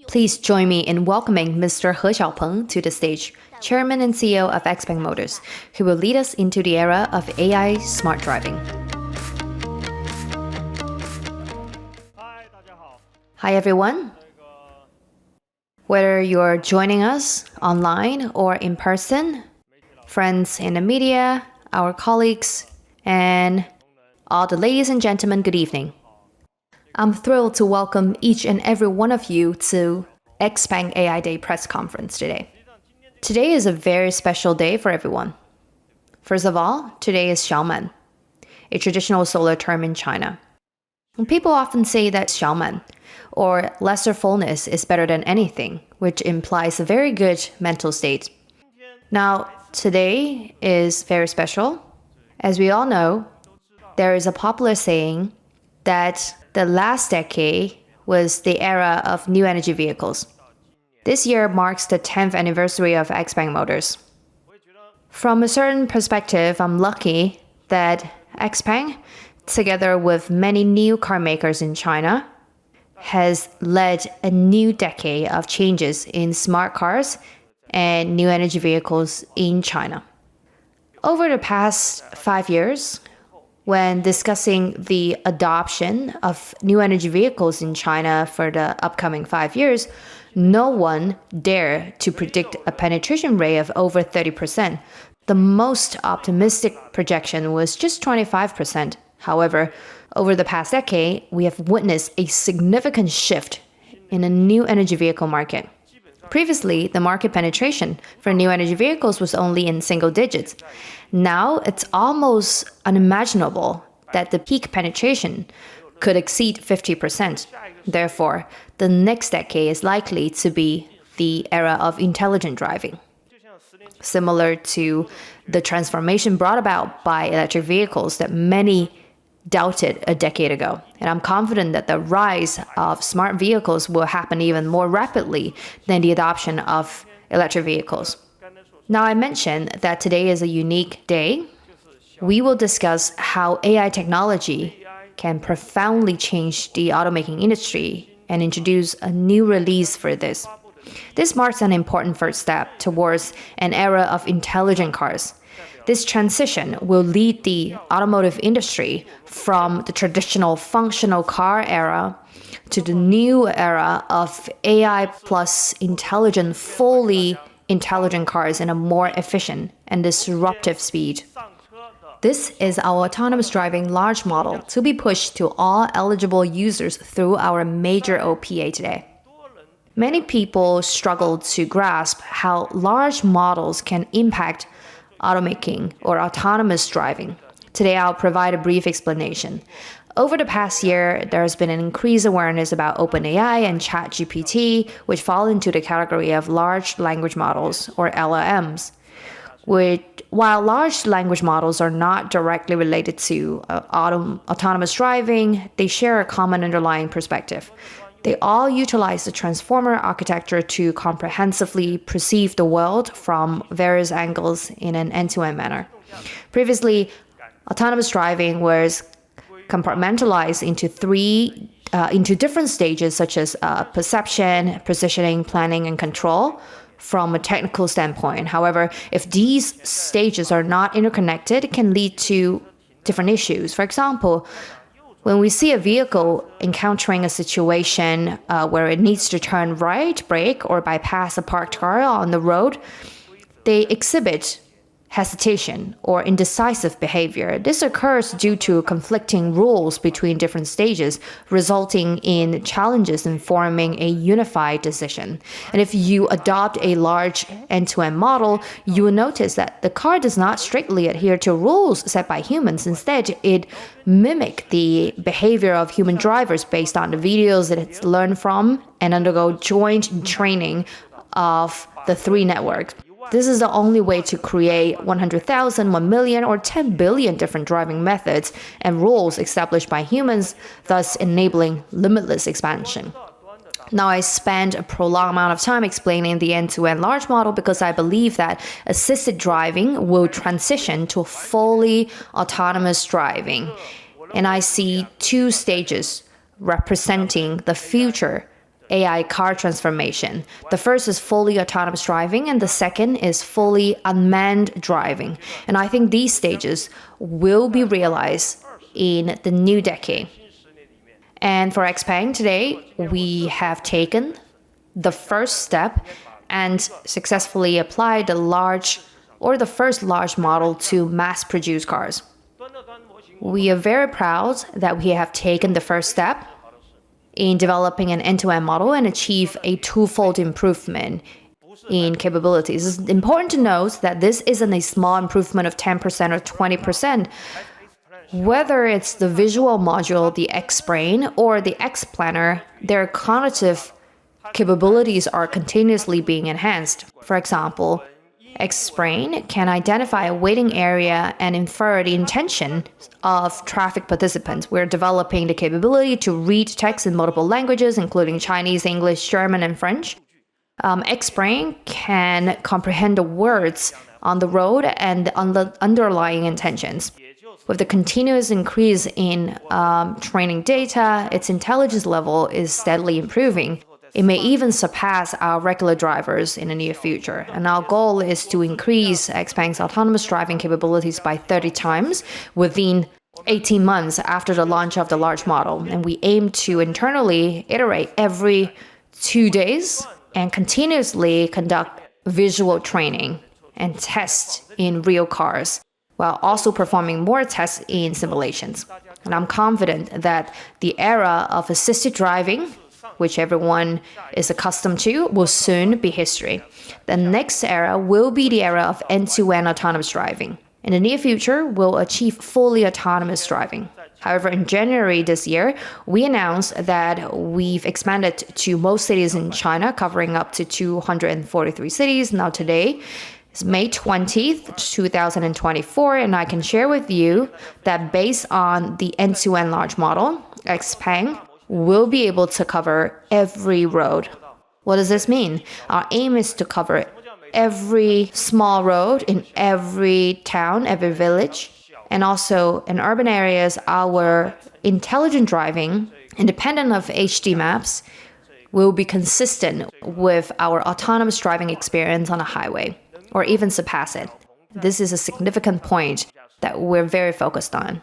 Please join me in welcoming Mr. He Xiaopeng to the stage, Chairman and CEO of XPENG Motors, who will lead us into the era of AI smart driving. Hi everyone. Whether you're joining us online or in person, friends in the media, our colleagues, and all the ladies and gentlemen, good evening. I'm thrilled to welcome each and every one of you to XPENG AI Day press conference today. Today is a very special day for everyone. First of all, today is Xiaoman, a traditional solar term in China. People often say that Xiaoman, or lesser fullness, is better than anything, which implies a very good mental state. Now, today is very special. As we all know, there is a popular saying that the last decade was the era of new energy vehicles. This year marks the 10th anniversary of XPENG Motors. From a certain perspective, I'm lucky that XPENG, together with many new car makers in China, has led a new decade of changes in smart cars and new energy vehicles in China. Over the past 5 years, when discussing the adoption of new energy vehicles in China for the upcoming 5 years, no one dared to predict a penetration rate of over 30%. The most optimistic projection was just 25%. However, over the past decade, we have witnessed a significant shift in the new energy vehicle market. Previously, the market penetration for new energy vehicles was only in single digits. Now, it's almost unimaginable that the peak penetration could exceed 50%. Therefore, the next decade is likely to be the era of intelligent driving. Similar to the transformation brought about by electric vehicles that many doubted a decade ago. And I'm confident that the rise of smart vehicles will happen even more rapidly than the adoption of electric vehicles. Now, I mentioned that today is a unique day. We will discuss how AI technology can profoundly change the automaking industry and introduce a new release for this. This marks an important first step towards an era of intelligent cars. This transition will lead the automotive industry from the traditional functional car era to the new era of AI plus intelligent, fully intelligent cars in a more efficient and disruptive speed. This is our autonomous driving large model to be pushed to all eligible users through our major OPA today. Many people struggle to grasp how large models can impact automaking or autonomous driving. Today, I'll provide a brief explanation. Over the past year, there has been an increased awareness about OpenAI and ChatGPT, which fall into the category of large language models, or LLMs. While large language models are not directly related to autonomous driving, they share a common underlying perspective. They all utilize the transformer architecture to comprehensively perceive the world from various angles in an end-to-end manner. Previously, autonomous driving was compartmentalized into different stages such as perception, positioning, planning, and control from a technical standpoint. However, if these stages are not interconnected, it can lead to different issues. For example, when we see a vehicle encountering a situation where it needs to turn right, brake, or bypass a parked car on the road, they exhibit hesitation or indecisive behavior. This occurs due to conflicting rules between different stages, resulting in challenges in forming a unified decision. And if you adopt a large end-to-end model, you will notice that the car does not strictly adhere to rules set by humans. Instead, it mimics the behavior of human drivers based on the videos that it's learned from and undergo joint training of the three networks. This is the only way to create 100,000, 1 million, or 10 billion different driving methods and rules established by humans, thus enabling limitless expansion. Now, I spent a prolonged amount of time explaining the end-to-end large model because I believe that assisted driving will transition to fully autonomous driving. And I see two stages representing the future AI car transformation. The first is fully autonomous driving, and the second is fully unmanned driving. And I think these stages will be realized in the new decade. And for XPENG today, we have taken the first step and successfully applied the first large model to mass-produce cars. We are very proud that we have taken the first step in developing an end-to-end model and achieve a twofold improvement in capabilities. It's important to note that this isn't a small improvement of 10% or 20%. Whether it's the visual module, the X-Brain, or the X-Planner, their cognitive capabilities are continuously being enhanced. For example, X-Brain can identify a waiting area and infer the intention of traffic participants. We're developing the capability to read text in multiple languages, including Chinese, English, German, and French. X-Brain can comprehend the words on the road and the underlying intentions. With the continuous increase in training data, its intelligence level is steadily improving. It may even surpass our regular drivers in the near future. And our goal is to increase XPENG's autonomous driving capabilities by 30 times within 18 months after the launch of the large model. And we aim to internally iterate every 2 days and continuously conduct visual training and tests in real cars, while also performing more tests in simulations. And I'm confident that the era of assisted driving, which everyone is accustomed to, will soon be history. The next era will be the era of end-to-end autonomous driving. In the near future, we'll achieve fully autonomous driving. However, in January this year, we announced that we've expanded to most cities in China, covering up to 243 cities. Now today, it's May 20th, 2024, and I can share with you that based on the end-to-end large model, XPENG will be able to cover every road. What does this mean? Our aim is to cover every small road in every town, every village, and also in urban areas, our intelligent driving, independent of HD maps, will be consistent with our autonomous driving experience on a highway, or even surpass it. This is a significant point that we're very focused on.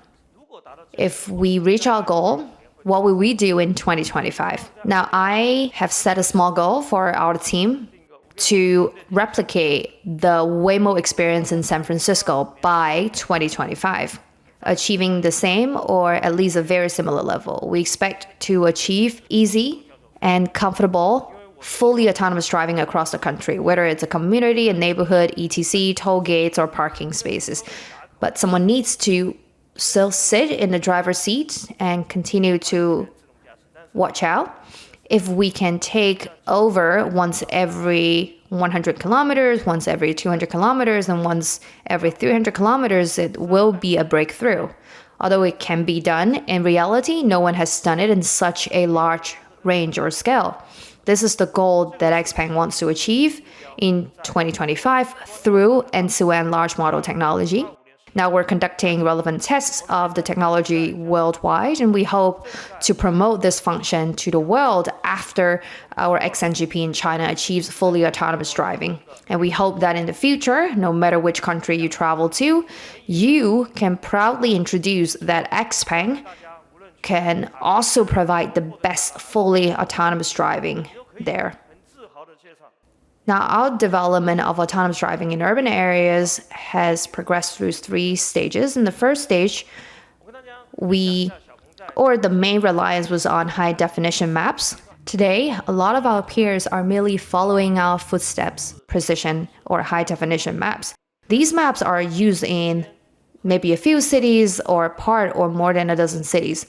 If we reach our goal, what will we do in 2025? Now, I have set a small goal for our team to replicate the Waymo experience in San Francisco by 2025, achieving the same or at least a very similar level. We expect to achieve easy and comfortable, fully autonomous driving across the country, whether it's a community, a neighborhood, etc., toll gates, or parking spaces. But someone needs to still sit in the driver's seat and continue to watch out. If we can take over once every 100 kilometers, once every 200 kilometers, and once every 300 kilometers, it will be a breakthrough. Although it can be done, in reality, no one has done it in such a large range or scale. This is the goal that XPENG wants to achieve in 2025 through end-to-end large model technology. Now we're conducting relevant tests of the technology worldwide, and we hope to promote this function to the world after our XNGP in China achieves fully autonomous driving. And we hope that in the future, no matter which country you travel to, you can proudly introduce that XPENG can also provide the best fully autonomous driving there. Now, our development of autonomous driving in urban areas has progressed through 3 stages. In the first stage, the main reliance was on high-definition maps. Today, a lot of our peers are merely following our footsteps, precision, or high-definition maps. These maps are used in maybe a few cities or part or more than a dozen cities.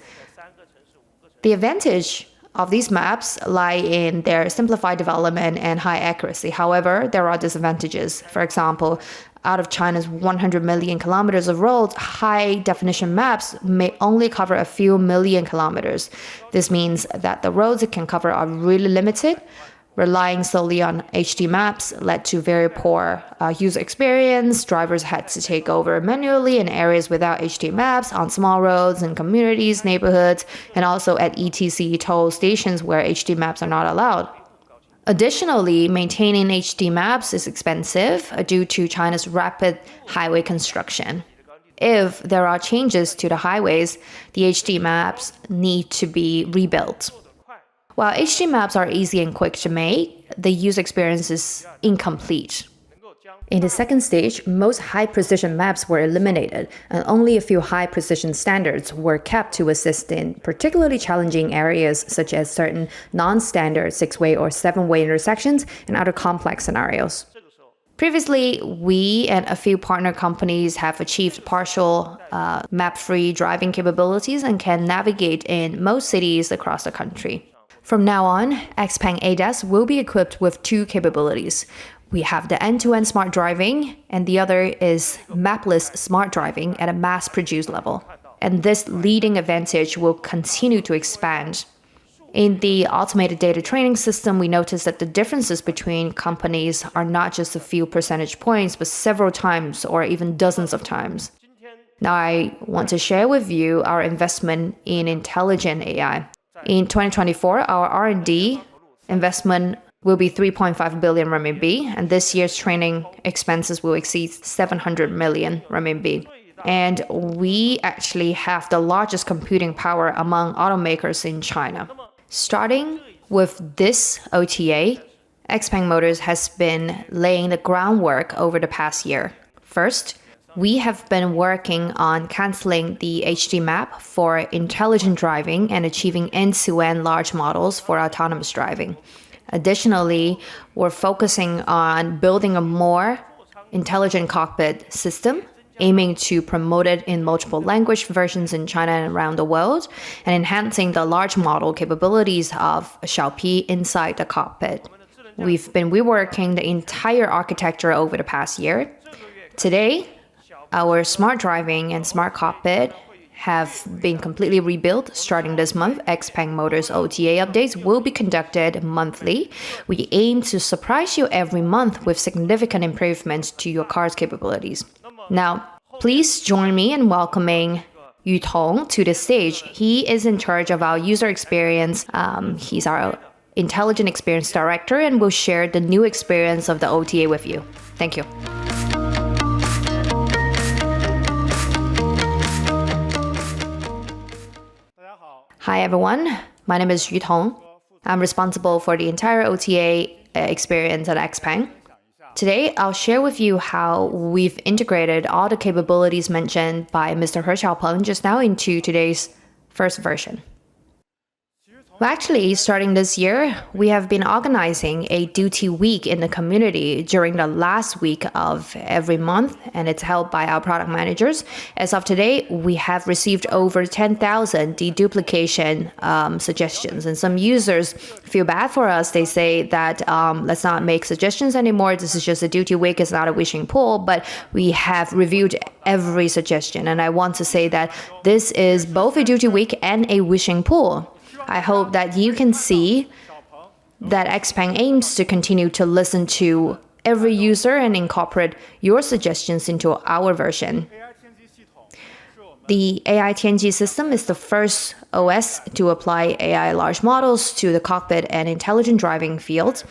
The advantage of these maps lie in their simplified development and high accuracy. However, there are disadvantages. For example, out of China's 100 million kilometers of roads, high-definition maps may only cover a few million kilometers. This means that the roads it can cover are really limited, Relying solely on HD maps led to very poor user experience. Drivers had to take over manually in areas without HD maps, on small roads and communities, neighborhoods, and also at ETC toll stations where HD maps are not allowed. Additionally, maintaining HD maps is expensive due to China's rapid highway construction. If there are changes to the highways, the HD maps need to be rebuilt. While HD maps are easy and quick to make, the user experience is incomplete. In the second stage, most high-precision maps were eliminated, and only a few high-precision standards were kept to assist in particularly challenging areas such as certain non-standard 6-way or 7-way intersections and other complex scenarios. Previously, we and a few partner companies have achieved partial map-free driving capabilities and can navigate in most cities across the country. From now on, XPENG ADAS will be equipped with two capabilities. We have the end-to-end smart driving, and the other is mapless smart driving at a mass-produced level. And this leading advantage will continue to expand. In the automated data training system, we noticed that the differences between companies are not just a few percentage points, but several times or even dozens of times. Now, I want to share with you our investment in intelligent AI. In 2024, our R&D investment will be 3.5 billion RMB, and this year's training expenses will exceed 700 million RMB. And we actually have the largest computing power among automakers in China. Starting with this OTA, XPENG Motors has been laying the groundwork over the past year. First, we have been working on canceling the HD map for intelligent driving and achieving end-to-end large models for autonomous driving. Additionally, we're focusing on building a more intelligent cockpit system, aiming to promote it in multiple language versions in China and around the world, and enhancing the large model capabilities of Xiaopi inside the cockpit. We've been reworking the entire architecture over the past year. Today, our smart driving and smart cockpit have been completely rebuilt. Starting this month, XPENG Motors OTA updates will be conducted monthly. We aim to surprise you every month with significant improvements to your car's capabilities. Now, please join me in welcoming Yu Tong to the stage. He is in charge of our user experience. He's our Intelligent Experience Director and will share the new experience of the OTA with you. Thank you. Hi everyone, my name is Yu Tong. I'm responsible for the entire OTA experience at XPENG. Today, I'll share with you how we've integrated all the capabilities mentioned by Mr. He Xiaopeng just now into today's first version. Well, actually, starting this year, we have been organizing a duty week in the community during the last week of every month, and it's held by our product managers. As of today, we have received over 10,000 deduplication suggestions, and some users feel bad for us. They say that let's not make suggestions anymore. This is just a duty week. It's not a wishing pool, but we have reviewed every suggestion, and I want to say that this is both a duty week and a wishing pool. I hope that you can see that XPENG aims to continue to listen to every user and incorporate your suggestions into our version. The AI Tianji system is the first OS to apply AI large models to the cockpit and intelligent driving fields.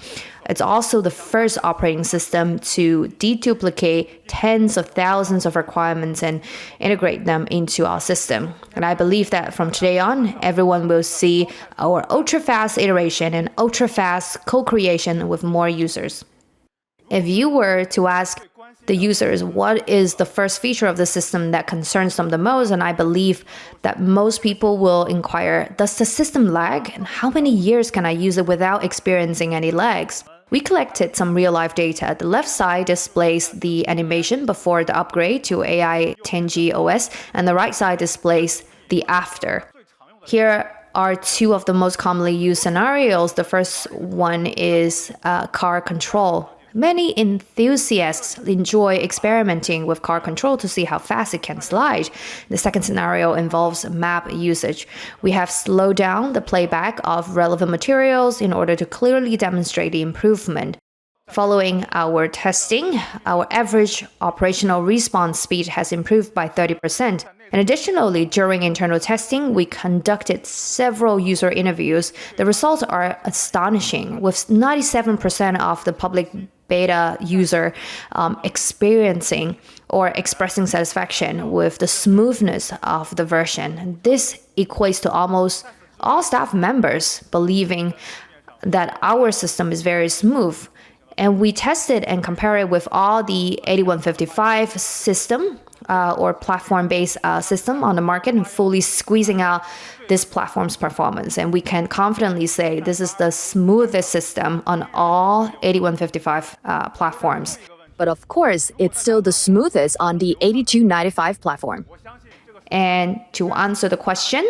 It's also the first operating system to deduplicate tens of thousands of requirements and integrate them into our system. And I believe that from today on, everyone will see our ultra-fast iteration and ultra-fast co-creation with more users. If you were to ask the users what is the first feature of the system that concerns them the most, and I believe that most people will inquire, does the system lag? And how many years can I use it without experiencing any lags? We collected some real-life data. The left side displays the animation before the upgrade to AI Tianji OS, and the right side displays the after. Here are two of the most commonly used scenarios. The first one is car control. Many enthusiasts enjoy experimenting with car control to see how fast it can slide. The second scenario involves map usage. We have slowed down the playback of relevant materials in order to clearly demonstrate the improvement. Following our testing, our average operational response speed has improved by 30%. And additionally, during internal testing, we conducted several user interviews. The results are astonishing, with 97% of the public beta user experiencing or expressing satisfaction with the smoothness of the version. This equates to almost all staff members believing that our system is very smooth. And we tested and compared it with all the 8155 system or platform-based system on the market and fully squeezing out this platform's performance. And we can confidently say this is the smoothest system on all 8155 platforms. But of course, it's still the smoothest on the 8295 platform. And to answer the question,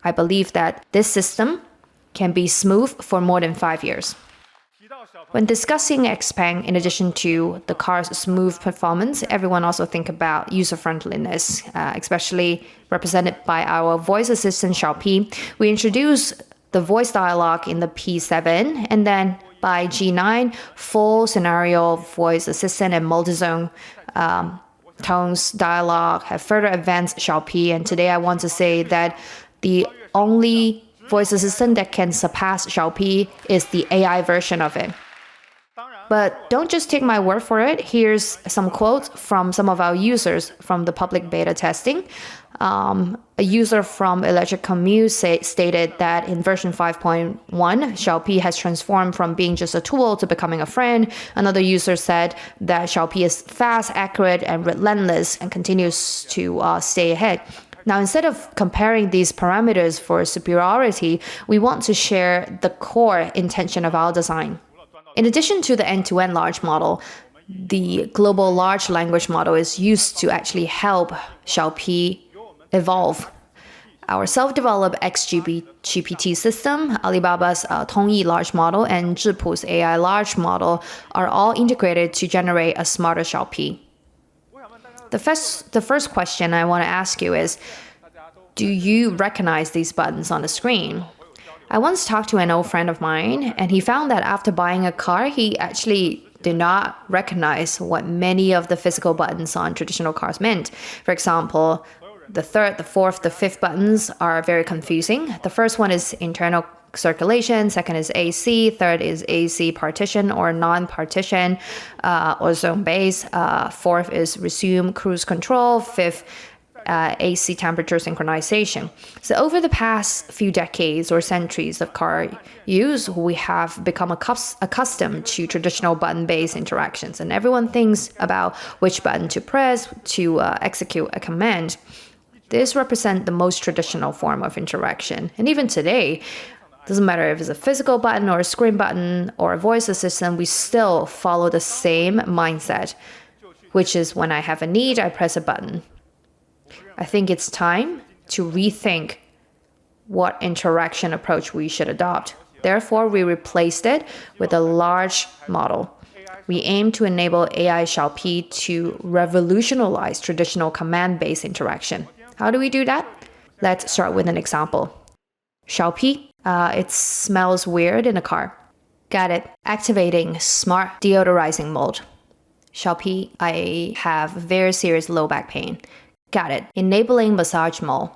I believe that this system can be smooth for more than 5 years. When discussing XPENG, in addition to the car's smooth performance, everyone also think about user-friendliness, especially represented by our voice assistant Xiaopi. We introduced the voice dialogue in the P7, and then by G9, full scenario voice assistant and multi-zone tones dialogue have further advanced Xiaopi. And today I want to say that the only voice assistant that can surpass Xiaopi is the AI version of it. But don't just take my word for it. Here's some quotes from some of our users from the public beta testing. A user from Electric Commute stated that in version 5.1, Xiaopi has transformed from being just a tool to becoming a friend. Another user said that Xiaopi is fast, accurate, and relentless and continues to stay ahead. Now, instead of comparing these parameters for superiority, we want to share the core intention of our design. In addition to the end-to-end large model, the global large language model is used to actually help Xiaopi evolve. Our self-developed XGPT system, Alibaba's Tongyi large model, and Zhipu's AI large model are all integrated to generate a smarter Xiaopi. The first question I want to ask you is, do you recognize these buttons on the screen? I once talked to an old friend of mine, and he found that after buying a car, he actually did not recognize what many of the physical buttons on traditional cars meant. For example, the third, the fourth, the fifth buttons are very confusing. The first one is internal circulation, second is AC, third is AC partition or non-partition or zone base, fourth is resume cruise control, fifth AC temperature synchronization. So over the past few decades or centuries of car use, we have become accustomed to traditional button-based interactions, and everyone thinks about which button to press to execute a command. This represents the most traditional form of interaction, and even today, doesn't matter if it's a physical button or a screen button or a voice assistant, we still follow the same mindset, which is when I have a need, I press a button. I think it's time to rethink what interaction approach we should adopt. Therefore, we replaced it with a large model. We aim to enable AI Xiaopi to revolutionize traditional command-based interaction. How do we do that? Let's start with an example. Xiaopi, it smells weird in a car. Got it. Activating smart deodorizing mode. Xiaopi, I have very serious low back pain. Got it. Enabling massage mode.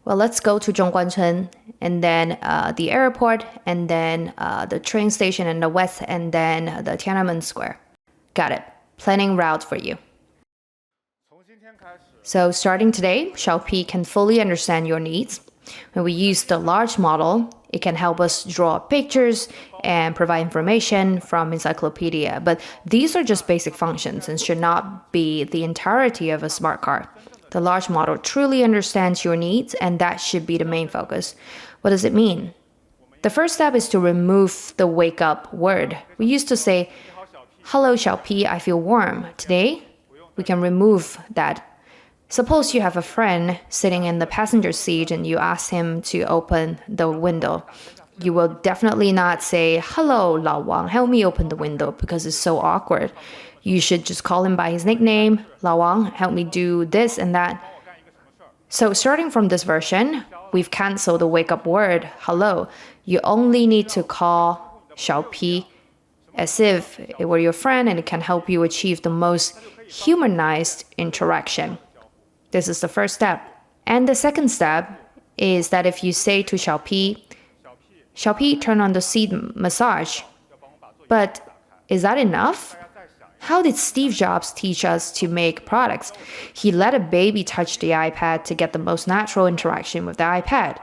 Well, let's go to Zhongguancun, and then the airport, and then the train station in the west, and then the Tiananmen Square. Got it. Planning route for you. So starting today, Xiaopi can fully understand your needs. When we use the large model, it can help us draw pictures and provide information from encyclopedia. But these are just basic functions and should not be the entirety of a smart car. The large model truly understands your needs, and that should be the main focus. What does it mean? The first step is to remove the wake up word. We used to say, "Hello, Xiaopi, I feel warm." Today, we can remove that. Suppose you have a friend sitting in the passenger seat and you ask him to open the window. You will definitely not say, "Hello, Lao Wang, help me open the window," because it's so awkward. You should just call him by his nickname, Lao Wang, help me do this and that. So starting from this version, we've canceled the wake up word, hello. You only need to call Xiaopi as if it were your friend and it can help you achieve the most humanized interaction. This is the first step. And the second step is that if you say to Xiaopi, Xiaopi, turn on the seat massage. But is that enough? How did Steve Jobs teach us to make products? He let a baby touch the iPad to get the most natural interaction with the iPad.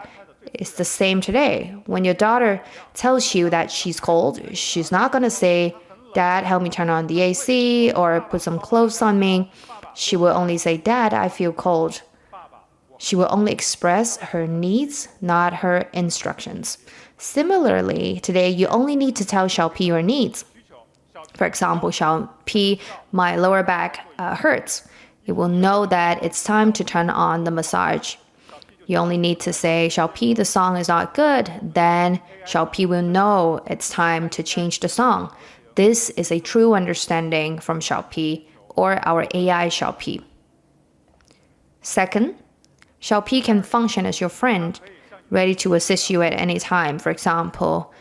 It's the same today. When your daughter tells you that she's cold, she's not going to say, Dad, help me turn on the AC or put some clothes on me. She will only say, Dad, I feel cold. She will only express her needs, not her instructions. Similarly, today you only need to tell Xiaopi your needs. For example, Xiaopi, my lower back hurts. It will know that it's time to turn on the massage. You only need to say, Xiaopi, the song is not good. Then Xiaopi will know it's time to change the song. This is a true understanding from Xiaopi or our AI Xiaopi. Second, Xiaopi can function as your friend, ready to assist you at any time. For example,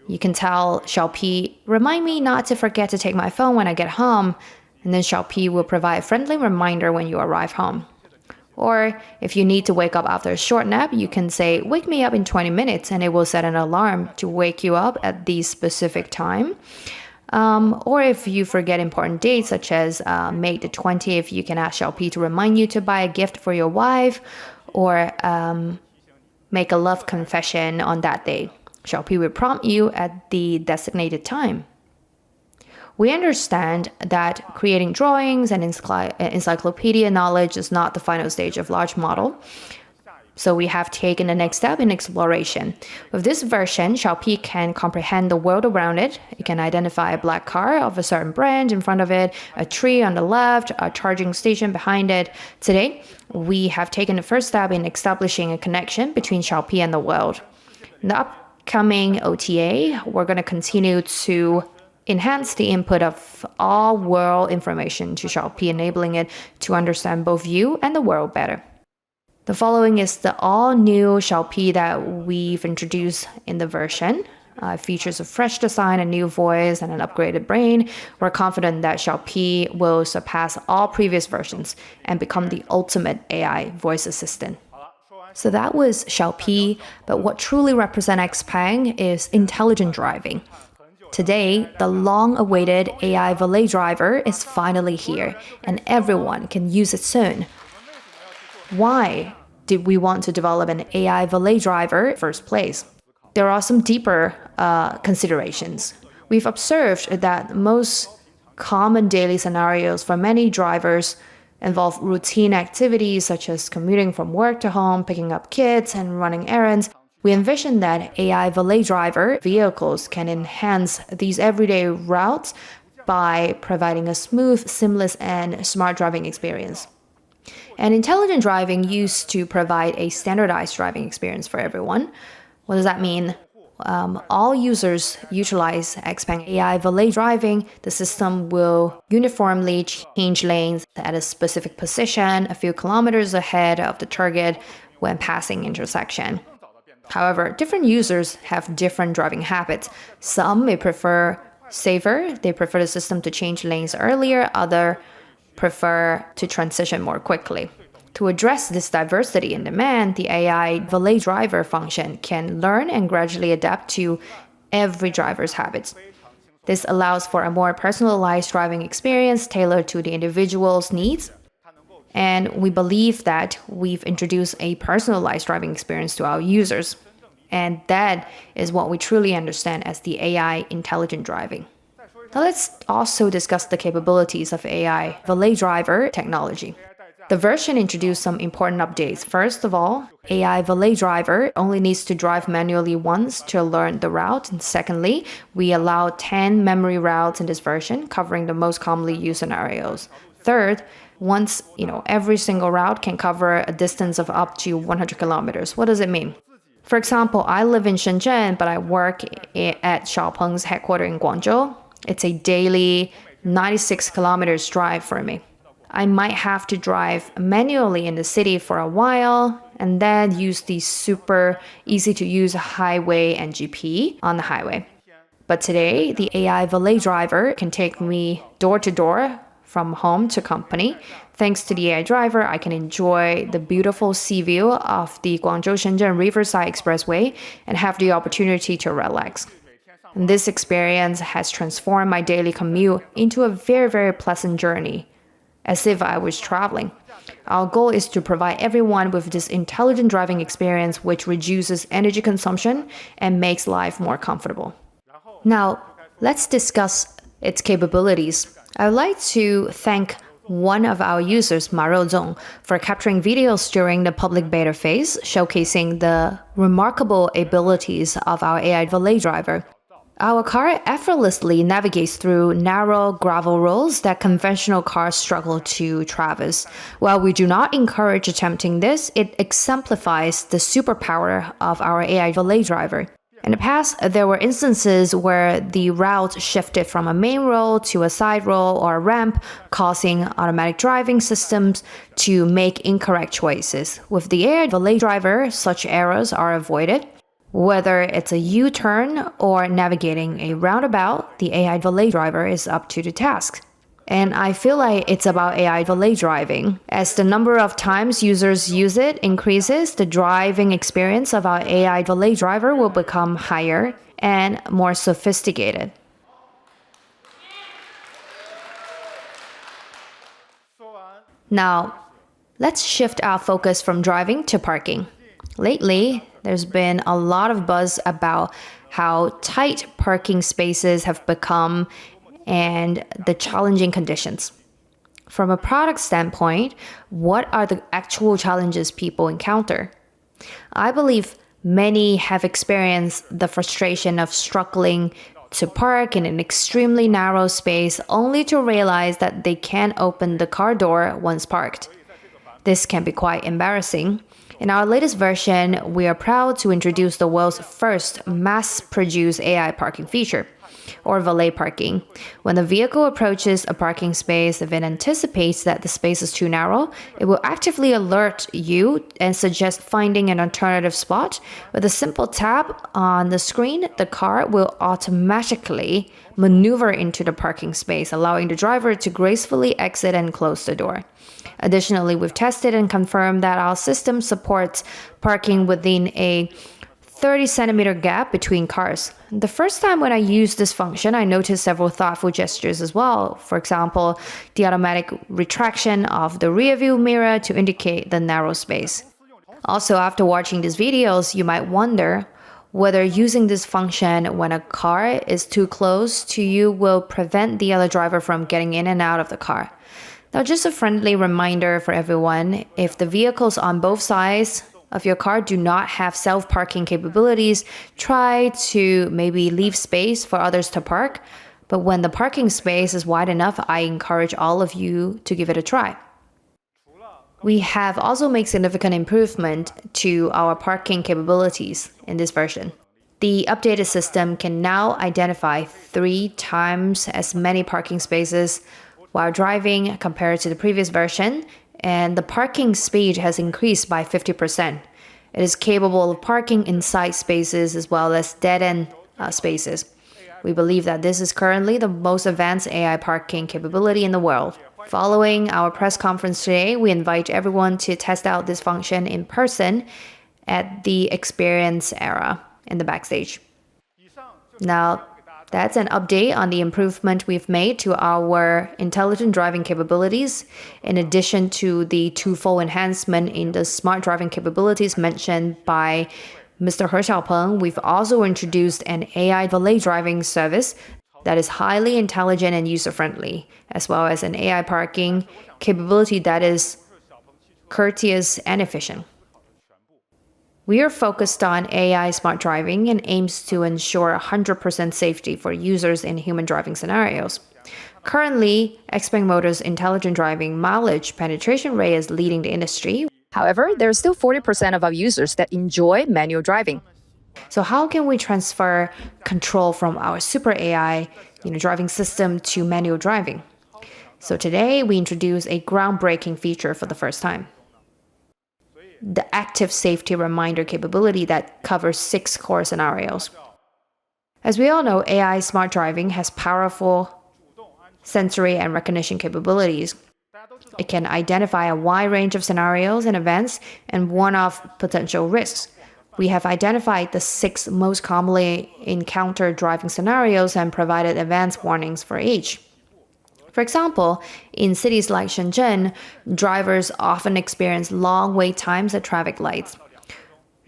you can tell Xiaopi, remind me not to forget to take my phone when I get home, and then Xiaopi will provide a friendly reminder when you arrive home. Or if you need to wake up after a short nap, you can say, wake me up in 20 minutes, and it will set an alarm to wake you up at the specific time. Or if you forget important dates, such as May the 20th, you can ask Xiaopi to remind you to buy a gift for your wife, or make a love confession on that day. Xiaopi will prompt you at the designated time. We understand that creating drawings and encyclopedia knowledge is not the final stage of large model. So we have taken the next step in exploration. With this version, Xiaopi can comprehend the world around it. It can identify a black car of a certain brand in front of it, a tree on the left, a charging station behind it. Today, we have taken the first step in establishing a connection between Xiaopi and the world. In the upcoming OTA, we're going to continue to enhance the input of all world information to Xiaopi, enabling it to understand both you and the world better. The following is the all-new Xiaopi that we've introduced in the version. It features a fresh design, a new voice, and an upgraded brain. We're confident that Xiaopi will surpass all previous versions and become the ultimate AI voice assistant. So that was Xiaopi, but what truly represents XPENG is intelligent driving. Today, the long-awaited AI valet driver is finally here, and everyone can use it soon. Why did we want to develop an AI valet driver in the first place? There are some deeper considerations. We've observed that most common daily scenarios for many drivers involve routine activities such as commuting from work to home, picking up kids, and running errands. We envision that AI valet driver vehicles can enhance these everyday routes by providing a smooth, seamless, and smart driving experience. And intelligent driving used to provide a standardized driving experience for everyone. What does that mean? All users utilize XPENG AI valet driving. The system will uniformly change lanes at a specific position a few kilometers ahead of the target when passing intersection. However, different users have different driving habits. Some may prefer safer. They prefer the system to change lanes earlier. Others prefer to transition more quickly. To address this diversity in demand, the AI valet driver function can learn and gradually adapt to every driver's habits. This allows for a more personalized driving experience tailored to the individual's needs. And we believe that we've introduced a personalized driving experience to our users. And that is what we truly understand as the AI intelligent driving. Now let's also discuss the capabilities of AI valet driver technology. The version introduced some important updates. First of all, AI valet driver only needs to drive manually once to learn the route. And secondly, we allow 10 memory routes in this version, covering the most commonly used scenarios. Third, every single route can cover a distance of up to 100 kilometers. What does it mean? For example, I live in Shenzhen, but I work at XPENG's headquarters in Guangzhou. It's a daily 96 kilometers drive for me. I might have to drive manually in the city for a while and then use the super easy to use highway NGP on the highway. But today, the AI valet driver can take me door to door from home to company. Thanks to the AI driver, I can enjoy the beautiful sea view of the Guangzhou-Shenzhen Riverside Expressway and have the opportunity to relax. And this experience has transformed my daily commute into a very, very pleasant journey, as if I was traveling. Our goal is to provide everyone with this intelligent driving experience which reduces energy consumption and makes life more comfortable. Now, let's discuss its capabilities. I would like to thank one of our users, Ma Rouzong, for capturing videos during the public beta phase, showcasing the remarkable abilities of our AI valet driver. Our car effortlessly navigates through narrow gravel roads that conventional cars struggle to traverse. While we do not encourage attempting this, it exemplifies the superpower of our AI valet driver. In the past, there were instances where the route shifted from a main road to a side road or a ramp, causing automatic driving systems to make incorrect choices. With the AI valet driver, such errors are avoided. Whether it's a U-turn or navigating a roundabout, the AI valet driver is up to the task. And I feel like it's about AI valet driving. As the number of times users use it increases, the driving experience of our AI valet driver will become higher and more sophisticated. Now, let's shift our focus from driving to parking. Lately, there's been a lot of buzz about how tight parking spaces have become and the challenging conditions. From a product standpoint, what are the actual challenges people encounter? I believe many have experienced the frustration of struggling to park in an extremely narrow space only to realize that they can't open the car door once parked. This can be quite embarrassing. In our latest version, we are proud to introduce the world's first mass-produced AI parking feature, or valet parking. When the vehicle approaches a parking space, if it anticipates that the space is too narrow, it will actively alert you and suggest finding an alternative spot. With a simple tap on the screen, the car will automatically maneuver into the parking space, allowing the driver to gracefully exit and close the door. Additionally, we've tested and confirmed that our system supports parking within a 30-centimeter gap between cars. The first time when I used this function, I noticed several thoughtful gestures as well. For example, the automatic retraction of the rearview mirror to indicate the narrow space. Also, after watching these videos, you might wonder whether using this function when a car is too close to you will prevent the other driver from getting in and out of the car. Now, just a friendly reminder for everyone, if the vehicles on both sides of your car do not have self-parking capabilities, try to maybe leave space for others to park. But when the parking space is wide enough, I encourage all of you to give it a try. We have also made significant improvement to our parking capabilities in this version. The updated system can now identify 3 times as many parking spaces while driving compared to the previous version, and the parking speed has increased by 50%. It is capable of parking inside spaces as well as dead-end spaces. We believe that this is currently the most advanced AI parking capability in the world. Following our press conference today, we invite everyone to test out this function in person at the experience area in the backstage. Now, that's an update on the improvement we've made to our intelligent driving capabilities. In addition to the twofold enhancement in the smart driving capabilities mentioned by Mr. He Xiaopeng, we've also introduced an AI valet driving service that is highly intelligent and user-friendly, as well as an AI parking capability that is courteous and efficient. We are focused on AI smart driving and aims to ensure 100% safety for users in human driving scenarios. Currently, XPENG Motors' intelligent driving mileage penetration rate is leading the industry, However, there are still 40% of our users that enjoy manual driving. So how can we transfer control from our super AI, driving system to manual driving? So today we introduce a groundbreaking feature for the first time. The active safety reminder capability that covers 6 core scenarios. As we all know, AI smart driving has powerful sensory and recognition capabilities. It can identify a wide range of scenarios and events and warn off potential risks. We have identified the 6 most commonly encountered driving scenarios and provided advanced warnings for each. For example, in cities like Shenzhen, drivers often experience long wait times at traffic lights.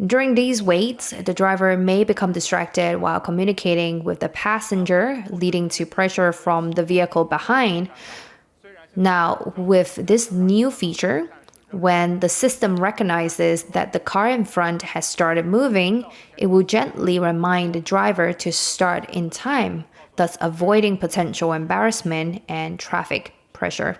During these waits, the driver may become distracted while communicating with the passenger, leading to pressure from the vehicle behind. Now, with this new feature, when the system recognizes that the car in front has started moving, it will gently remind the driver to start in time, thus avoiding potential embarrassment and traffic pressure.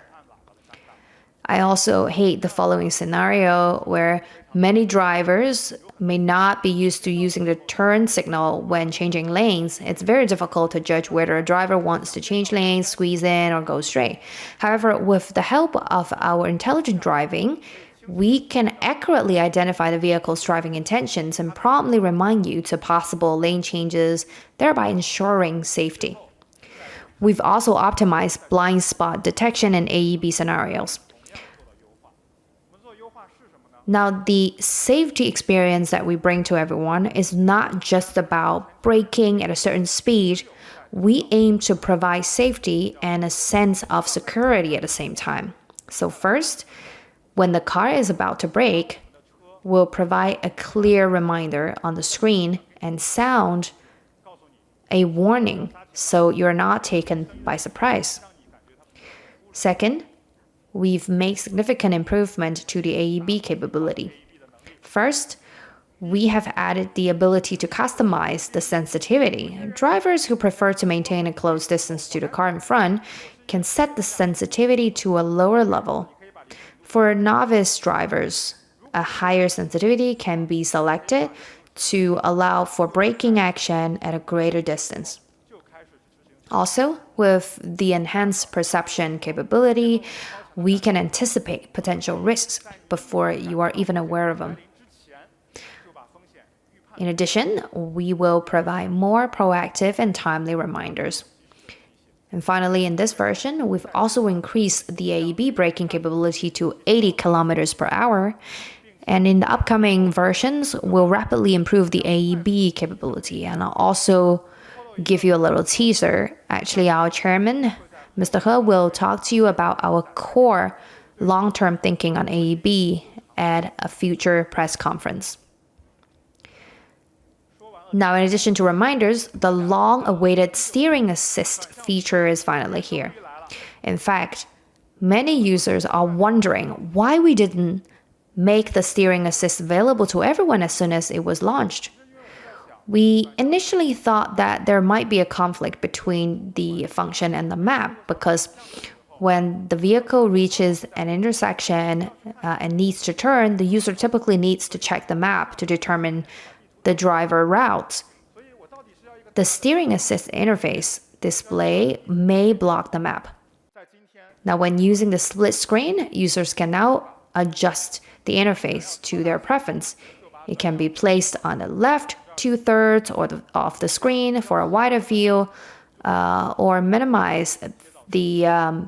I also hate the following scenario where many drivers may not be used to using the turn signal when changing lanes. It's very difficult to judge whether a driver wants to change lanes, squeeze in, or go straight. However, with the help of our intelligent driving, we can accurately identify the vehicle's driving intentions and promptly remind you to possible lane changes, thereby ensuring safety. We've also optimized blind spot detection in AEB scenarios. Now, the safety experience that we bring to everyone is not just about braking at a certain speed. We aim to provide safety and a sense of security at the same time. So first, when the car is about to brake, we'll provide a clear reminder on the screen and sound a warning so you're not taken by surprise. Second, we've made significant improvement to the AEB capability. First, we have added the ability to customize the sensitivity. Drivers who prefer to maintain a close distance to the car in front can set the sensitivity to a lower level. For novice drivers, a higher sensitivity can be selected to allow for braking action at a greater distance. Also, with the enhanced perception capability, we can anticipate potential risks before you are even aware of them. In addition, we will provide more proactive and timely reminders. And finally, in this version, we've also increased the AEB braking capability to 80 kilometers per hour. And in the upcoming versions, we'll rapidly improve the AEB capability. And I'll also give you a little teaser. Actually, our chairman, Mr. He, will talk to you about our core long-term thinking on AEB at a future press conference. Now, in addition to reminders, the long-awaited steering assist feature is finally here. In fact, many users are wondering why we didn't make the steering assist available to everyone as soon as it was launched. We initially thought that there might be a conflict between the function and the map because when the vehicle reaches an intersection and needs to turn, the user typically needs to check the map to determine the driver route. The steering assist interface display may block the map. Now, when using the split screen, users can now adjust the interface to their preference. It can be placed on the left 2/3 of the screen for a wider view, or minimize the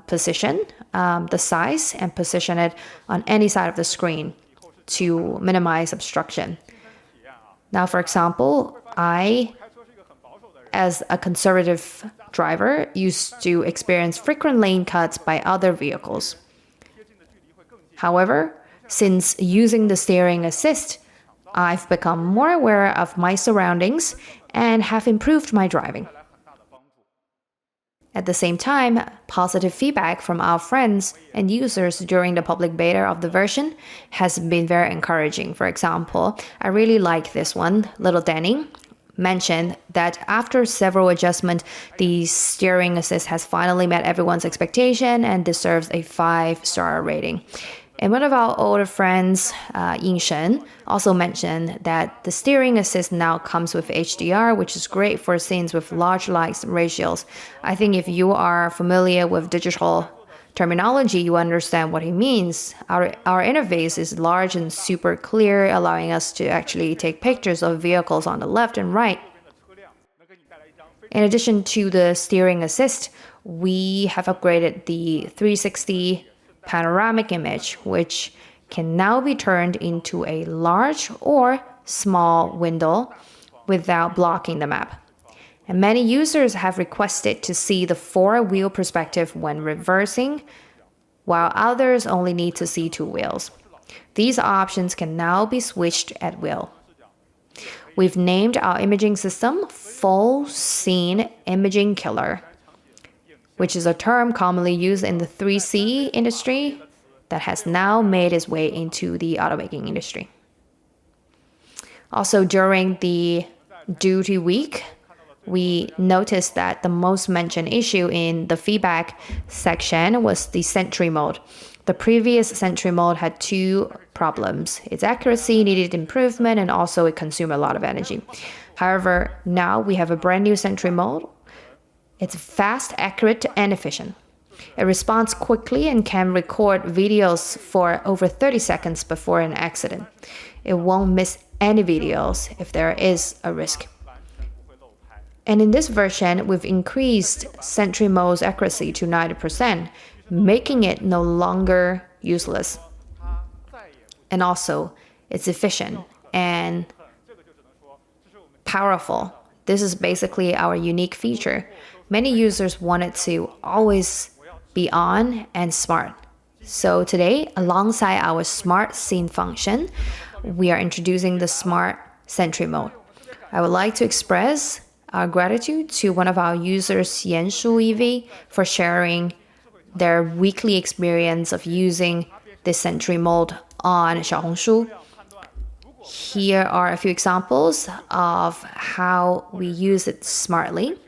position, the size, and position it on any side of the screen to minimize obstruction. Now, for example, I, as a conservative driver, used to experience frequent lane cuts by other vehicles. However, since using the steering assist, I've become more aware of my surroundings and have improved my driving. At the same time, positive feedback from our friends and users during the public beta of the version has been very encouraging. For example, I really like this one. Little Danny mentioned that after several adjustments, the steering assist has finally met everyone's expectation and deserves a 5-star rating. And one of our older friends, Ying Shen, also mentioned that the steering assist now comes with HDR, which is great for scenes with large light ratios. I think if you are familiar with digital terminology, you understand what he means. Our interface is large and super clear, allowing us to actually take pictures of vehicles on the left and right. In addition to the steering assist, we have upgraded the 360 panoramic image, which can now be turned into a large or small window without blocking the map. And many users have requested to see the four-wheel perspective when reversing, while others only need to see two wheels. These options can now be switched at will. We've named our imaging system Full Scene Imaging Killer, which is a term commonly used in the 3C industry that has now made its way into the automaking industry. Also, during the duty week, we noticed that the most mentioned issue in the feedback section was the Sentry mode. The previous Sentry mode had two problems. Its accuracy needed improvement and also it consumed a lot of energy. However, now we have a brand new Sentry mode. It's fast, accurate, and efficient. It responds quickly and can record videos for over 30 seconds before an accident. It won't miss any videos if there is a risk. And in this version, we've increased Sentry mode's accuracy to 90%, making it no longer useless. And also, it's efficient and powerful. This is basically our unique feature. Many users want it to always be on and smart. So today, alongside our smart scene function, we are introducing the smart Sentry mode. I would like to express our gratitude to one of our users, Yanshu EV, for sharing their weekly experience of using this Sentry mode on Xiaohongshu. Here are a few examples of how we use it smartly.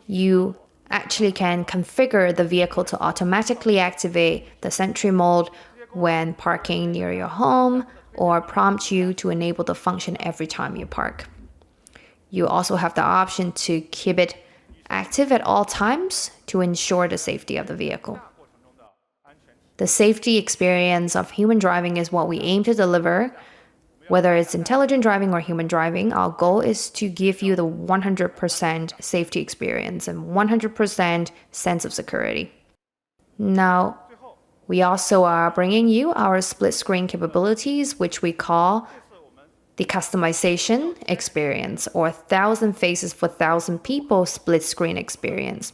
You actually can configure the vehicle to automatically activate the Sentry mode when parking near your home or prompt you to enable the function every time you park. You also have the option to keep it active at all times to ensure the safety of the vehicle. The safety experience of human driving is what we aim to deliver. Whether it's intelligent driving or human driving, our goal is to give you the 100% safety experience and 100% sense of security. Now, we also are bringing you our split screen capabilities, which we call the customization experience, or 1,000 faces for 1,000 people split screen experience.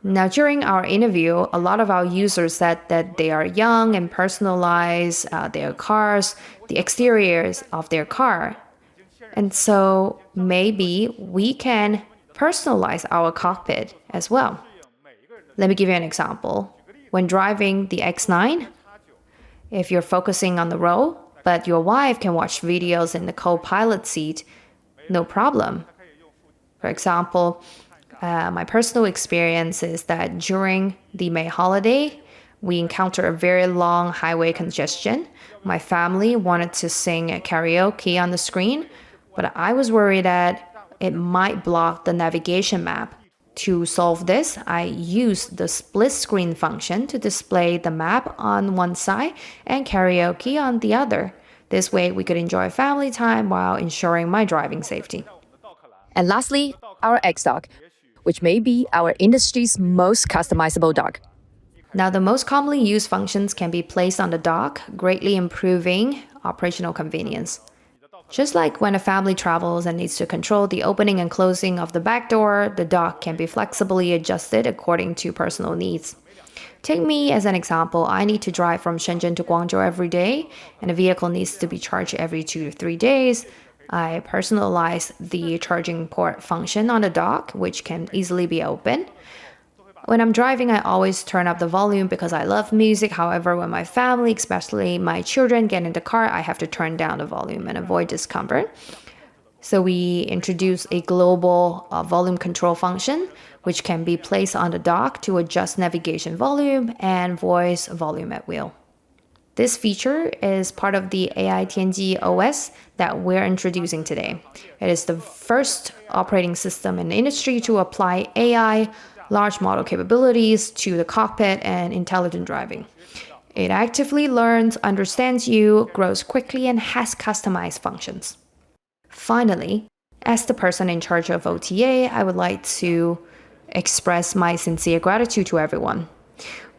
Now, during our interview, a lot of our users said that they are young and personalize their cars, the exteriors of their car. And so maybe we can personalize our cockpit as well. Let me give you an example. When driving the X9, if you're focusing on the road, but your wife can watch videos in the co-pilot seat, no problem. For example, my personal experience is that during the May holiday, we encountered a very long highway congestion. My family wanted to sing karaoke on the screen, but I was worried that it might block the navigation map. To solve this, I used the split screen function to display the map on one side and karaoke on the other. This way, we could enjoy family time while ensuring my driving safety. And lastly, our X-Dock, which may be our industry's most customizable dock. Now, the most commonly used functions can be placed on the dock, greatly improving operational convenience. Just like when a family travels and needs to control the opening and closing of the back door, the dock can be flexibly adjusted according to personal needs. Take me as an example. I need to drive from Shenzhen to Guangzhou every day, and the vehicle needs to be charged every 2 to 3 days. I personalize the charging port function on the dock, which can easily be opened. When I'm driving, I always turn up the volume because I love music. However, when my family, especially my children, get in the car, I have to turn down the volume and avoid discomfort. So we introduce a global volume control function, which can be placed on the dock to adjust navigation volume and voice volume at will. This feature is part of the AI Tianji OS that we're introducing today. It is the first operating system in the industry to apply AI large model capabilities to the cockpit and intelligent driving. It actively learns, understands you, grows quickly, and has customized functions. Finally, as the person in charge of OTA, I would like to express my sincere gratitude to everyone.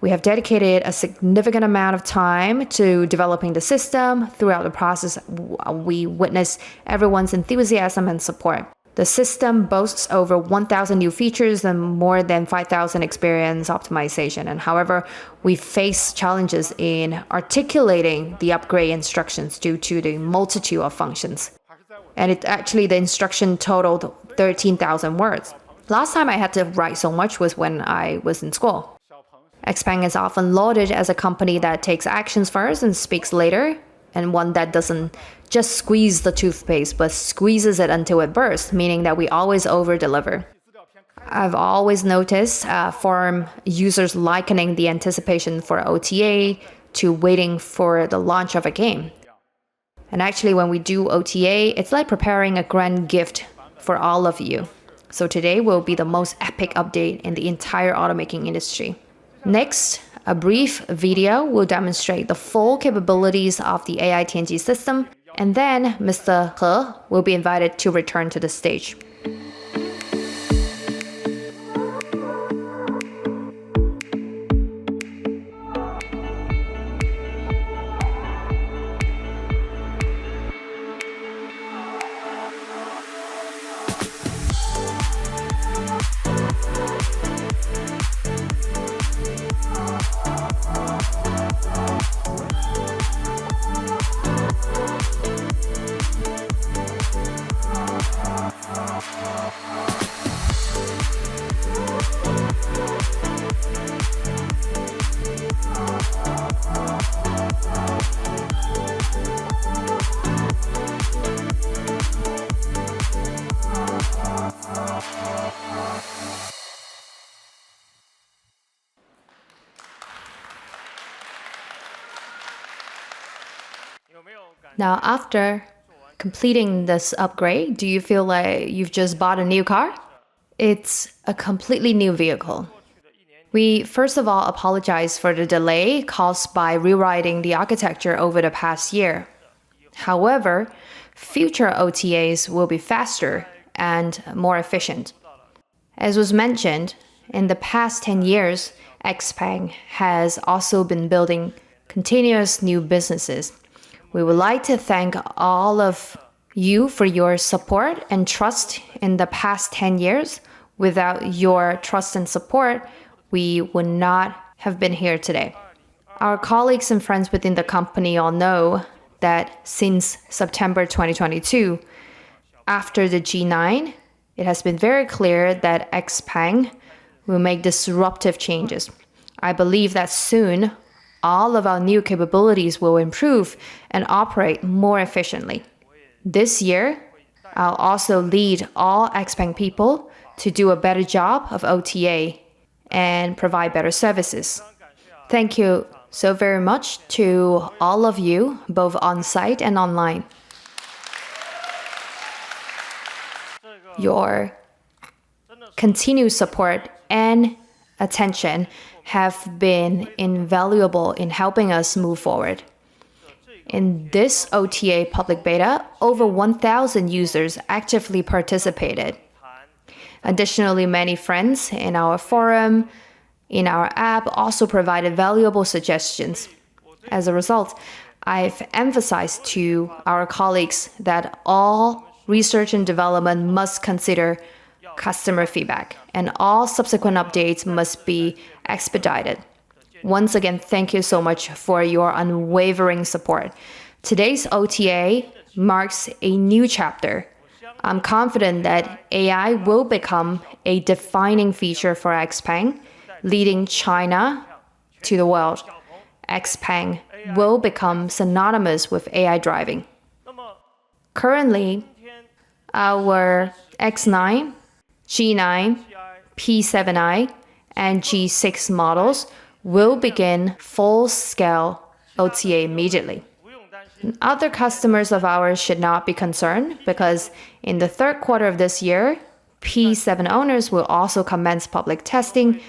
We have dedicated a significant amount of time to developing the system. Throughout the process, we witness everyone's enthusiasm and support. The system boasts over 1,000 new features and more than 5,000 experience optimization. And however, we face challenges in articulating the upgrade instructions due to the multitude of functions. And the instruction totaled 13,000 words. Last time I had to write so much was when I was in school. XPENG is often lauded as a company that takes actions first and speaks later, and one that doesn't just squeeze the toothpaste, but squeezes it until it bursts, meaning that we always over-deliver. I've always noticed forum users likening the anticipation for OTA to waiting for the launch of a game. And actually, when we do OTA, it's like preparing a grand gift for all of you. So today will be the most epic update in the entire automaking industry. Next, a brief video will demonstrate the full capabilities of the AI Tianji system, and then Mr. He will be invited to return to the stage. Now, after completing this upgrade, do you feel like you've just bought a new car? It's a completely new vehicle. We first of all apologize for the delay caused by rewriting the architecture over the past year. However, future OTAs will be faster and more efficient. As was mentioned, in the past 10 years, XPENG has also been building continuous new businesses. We would like to thank all of you for your support and trust in the past 10 years. Without your trust and support, we would not have been here today. Our colleagues and friends within the company all know that since September 2022, after the G9, it has been very clear that XPENG will make disruptive changes. I believe that soon, all of our new capabilities will improve and operate more efficiently. This year, I'll also lead all XPENG people to do a better job of OTA and provide better services. Thank you so very much to all of you, both on-site and online. Your continued support and attention have been invaluable in helping us move forward. In this OTA public beta, over 1,000 users actively participated. Additionally, many friends in our forum, in our app, also provided valuable suggestions. As a result, I've emphasized to our colleagues that all research and development must consider customer feedback, and all subsequent updates must be expedited. Once again, thank you so much for your unwavering support. Today's OTA marks a new chapter. I'm confident that AI will become a defining feature for XPENG, leading China to the world. XPENG will become synonymous with AI driving. Currently, our X9, G9, P7i, and G6 models will begin full-scale OTA immediately. Other customers of ours should not be concerned because in the third quarter of this year, P7 owners will also commence public testing,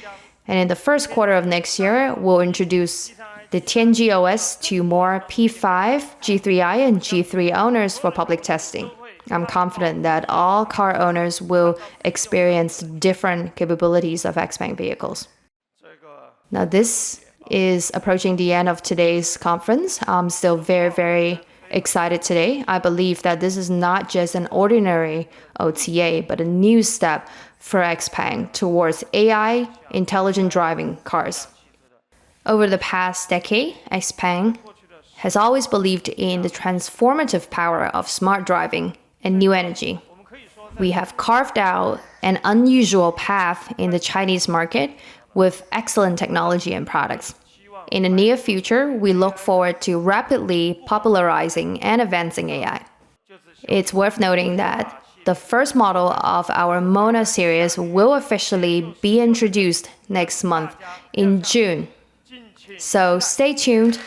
and in the first quarter of next year, we'll introduce the Tianji OS to more P5, G3i, and G3 owners for public testing. I'm confident that all car owners will experience different capabilities of XPENG vehicles. Now, this is approaching the end of today's conference. I'm still very excited today. I believe that this is not just an ordinary OTA, but a new step for XPENG towards AI intelligent driving cars. Over the past decade, XPENG has always believed in the transformative power of smart driving and new energy. We have carved out an unusual path in the Chinese market with excellent technology and products. In the near future, we look forward to rapidly popularizing and advancing AI. It's worth noting that the first model of our Mona series will officially be introduced next month in June. So stay tuned